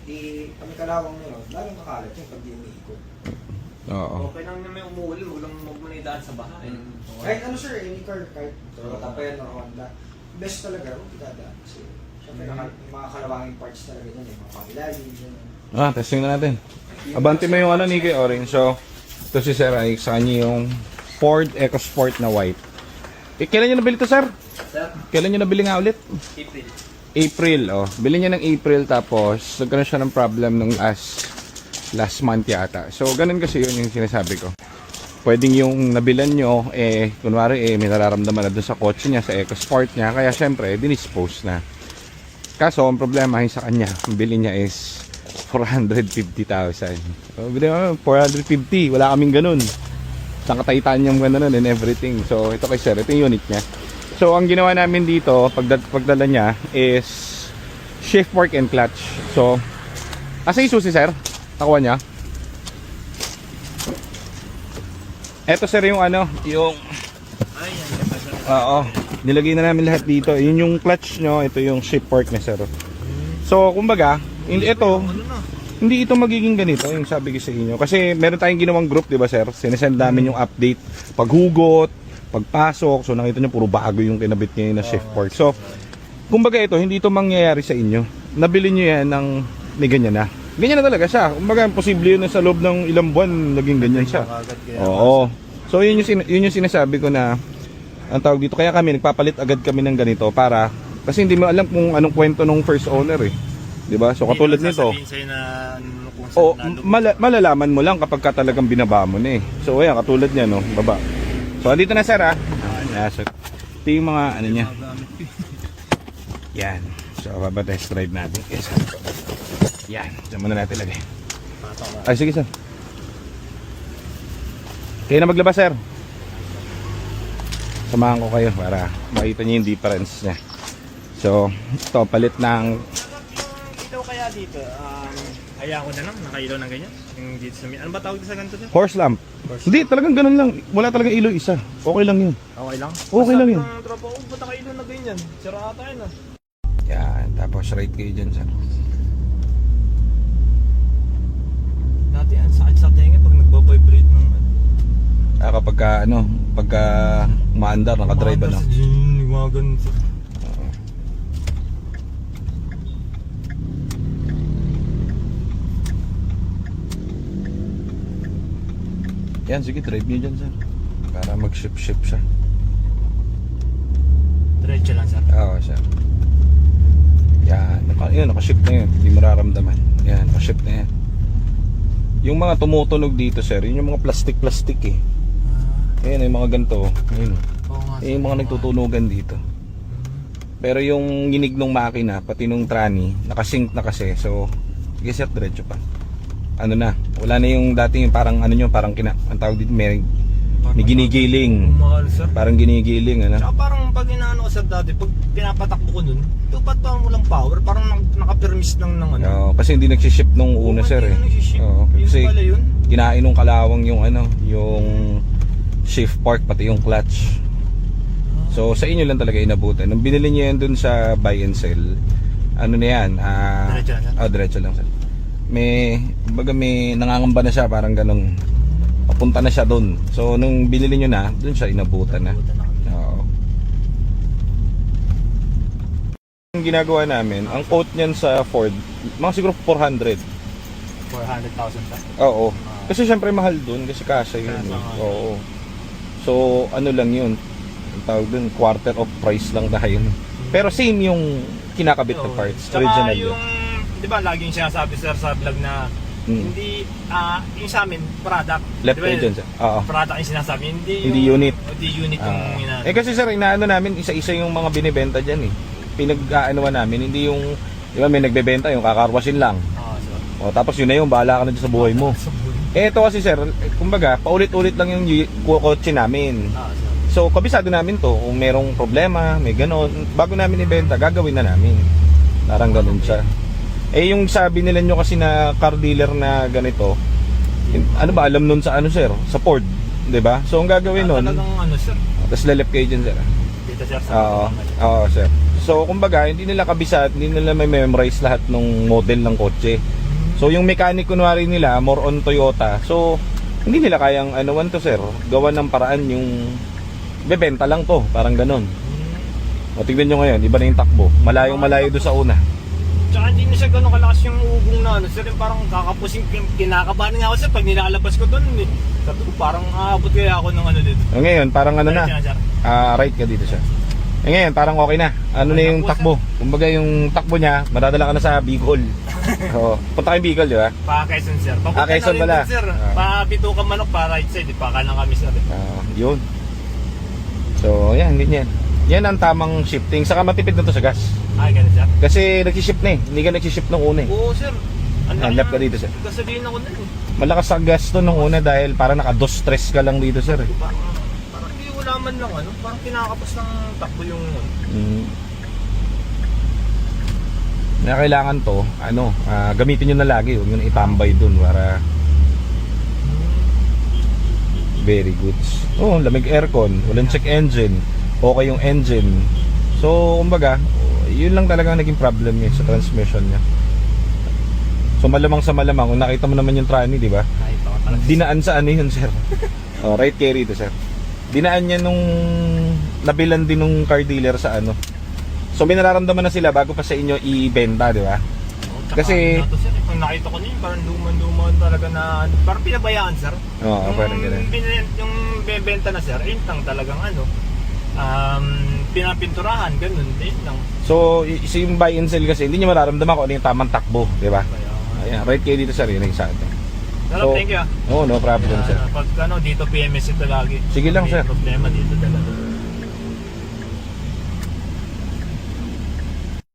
Kami kalawang nyo, laging makalat yung pag di umiikot. Oo. Okay lang na may umuuli, huwag mo na idaan sa bahay. Kahit ano sir, any car, kahit Toyota Pen or Honda, best talaga, huwag idadaan. Kasi syempre yung mga kalawanging parts talaga dyan, yung mga pangilalim, yun. Testing na natin. Abante mo yung ano, Nicky Orange. So, ito si Sir Ike, sa kanya yung Ford EcoSport na white. Kailan nyo nabili to, sir? Sir? Kailan nyo nabili nga ulit? April. Bili niya ng April, tapos nagkaroon siya ng problem nung last month yata. So, ganun kasi yun yung sinasabi ko. Pwedeng yung nabilan nyo, kunwari, may nararamdaman na dun sa kotse niya, sa EcoSport niya, kaya syempre, dinispose na. Kaso, ang problema yung sa kanya, ang bili niya is 450,000. So, bili mo, 450, wala kaming ganun. Sa kataytaan yung ganun and everything. So, ito kay sir, ito yung unit niya. So, ang ginawa namin dito, pagdala niya, is shift fork and clutch. So, asa yung susi, sir? Nakuha niya. Ito, sir, yung ano, yung... Oo, nilagay na namin lahat dito. Yun yung clutch nyo, ito yung shift fork niya, sir. So, kumbaga, hindi ito magiging ganito, yung sabi ko sa inyo. Kasi meron tayong ginawang group, di ba, sir? Sinesend namin yung update, paghugot, pagpasok. So nakita nyo puro bago yung kinabit niya na shift fork. So kumbaga ito, hindi ito mangyayari sa inyo. Nabili nyo yan ng may ganyan na. Ganyan na talaga siya. Kumbaga posible yun na sa loob ng ilang buwan naging ganyan siya. Oo. So yun yung sinasabi ko na ang tawag dito. Kaya kami nagpapalit agad kami ng ganito para kasi hindi mo alam kung anong kwento ng first owner eh. 'Di ba? So katulad nito. Malalaman mo lang kapag ka talagang binaba mo na eh. So ayan, katulad niya no, baba. So, andito na sir ha. So, ito yung mga ano niya. Yan. So, test drive natin. Yes. Yan. Diyan muna natin lagay. Ay, sige sir. Kaya na maglabas sir. Samahan ko kayo para makita niyo yung difference niya. So, ito palit ng... Ito kaya dito, hayaan ko na lang, nakailaw ng ganyan. Yung dito sa ano ba tawag sa ganito dyan? Horse lamp. Hindi, talagang ganun lang. Wala talagang ilaw isa. Okay lang yun. Okay lang? Okay lang yun. Ang tropa ko, ba't nakailaw na ganyan? Sira ata yun ah. Yan, tapos right kayo dyan sir. Dati ang sakit sa tenga pag nagbabibrate ng Kapag ka, pagka umaandar, nakadrive ano. Mga ganito. Yan, sige, drive nyo dyan sir. Para mag-ship-ship siya. Diretso lang sir. Oo sir. Yan, naka-ship na yun. Hindi mararamdaman. Yan, naka-ship na yan. Yung mga tumutunog dito sir, yun yung mga plastic-plastic eh. Ayan, yung mga ganito. Yun. Yung mga nagtutunugan dito. Pero yung ginig ng makina, pati nung tranny, nakasync na kasi. So, sige sir, diretso pa. Ano na, wala na yung dati yung parang ano nyo, parang ang tawag dito, may ginigiling. Parang ginigiling, ano. Tsaka parang pag inaano ko sir dati, pag pinapatakbo ko nun, ba't parang walang power? Parang naka-permis lang ng ano. Oo, kasi hindi nagsiship nung una sir eh. Oo, kasi kinain nung kalawang yung ano, yung shift fork pati yung clutch. So sa inyo lang talaga inabutan. Nung binili niyo yan dun sa buy and sell, ano na yan? Diretso lang sir? Diretso lang sir. May nangangamba na siya, parang ganun. Papunta na siya dun. So nung binili niyo na, dun siya inabutan na. Oo. Yung ginagawa namin, ang quote niyan sa Ford, mga siguro 400. 400,000 pa? Oo. Kasi syempre mahal dun, kasi kasya yun. Oo. So ano lang yun, ang tawag dun, quarter of price lang dahil. Pero same yung kinakabit na parts, original yun. Di ba laging sinasabi sir sa vlog na hindi, yung sa amin, product. Left diba, dyan sir. Oo. product yung sinasabi, hindi unit. Hindi unit yung inaano. Kasi sir, inaano namin, isa-isa yung mga binibenta dyan eh. Pinag-aanoan namin, hindi yung, di ba may nagbebenta, yung kakarwasin lang. O tapos yun na yung, bahala ka na dyan sa buhay mo. Ito kasi sir, kumbaga, paulit-ulit lang yung kotse namin. So, kabisado namin to, kung merong problema, may ganon, bago namin ibenta, gagawin na namin. Parang ganon siya. Yung sabi nila nyo kasi na car dealer na ganito, ano ba, alam nun sa ano sir, sa Ford, di ba? So, ang gagawin nun, ano sir? tapos lalap kayo dyan sir. Dito sir Oo sir. So, kumbaga, hindi nila kabisat, hindi nila may memorize lahat ng model ng kotse. So yung mechanic kunwari nila more on Toyota. So hindi nila kayang anuan to sir, gawa ng paraan yung bebenta lang to, parang ganun. O tignan nyo ngayon, iba na yung takbo. Malayong malayo doon sa una. Tsaka hindi na siya gano'ng kalakas yung ugong na ano, sir, yung parang kakapusing kinakabahan nga ako sir pag nilalabas ko doon. Sabi ko parang aabot kaya ako ng ano dito. O ngayon, parang ano na, Sir. right ka dito siya. Ngayon, parang okay na. Ano na yung takbo? Kumbaga yung takbo niya, madadala ka na sa Bicol. O, punta kayong Bicol, di ba? Pa Quezon sir. Papunta Quezon na rin pala. dun, sir. Pa Bituka Manok, pa right side. Pa kanan kami sir. Yun. So, yan, ganyan. Yan ang tamang shifting. Saka matipid na to sa gas. Ay, ganun sir. Kasi nagsiship na eh. Hindi ka nagsiship nung una eh. Oo sir. Hanap ka dito sir. Kasabihin ako na eh. Malakas sa gas to nung una dahil parang naka-2-stress ka lang dito sir eh. Parang hindi ko naman lang ano. Parang kinakapos ng takbo yung Na kailangan to, gamitin nyo na lagi. Huwag nyo na itambay dun para very good. Oh, lamig aircon, walang check engine, okay yung engine. So, kumbaga, yun lang talaga ang naging problem niya sa transmission niya. So, malamang sa malamang, kung nakita mo naman yung tranny, di ba? Ay, baka talaga. Dinaan sa ano yun, sir? Oh, right carry to, sir. Dinaan niya nung nabilan din nung car dealer sa ano. So, may nararamdaman na sila bago pa sa inyo ibenta, di ba? Kasi- Kasi kung nakita ko niyo, parang luman-luman talaga na parang pinabayaan sir. Oo, parang ganun. Yung bebenta na sir, yun lang talagang ano. Pinapinturahan, ganun din lang. So, yung buy and sell kasi, hindi niya mararamdaman kung ano yung tamang takbo, di ba? Ayan, right kayo dito, sir, yun yung sa atin. Pero thank you. Oh, no problem, sir. Pag ano, dito PMS ito lagi. Sige lang, May sir. problema dito talaga.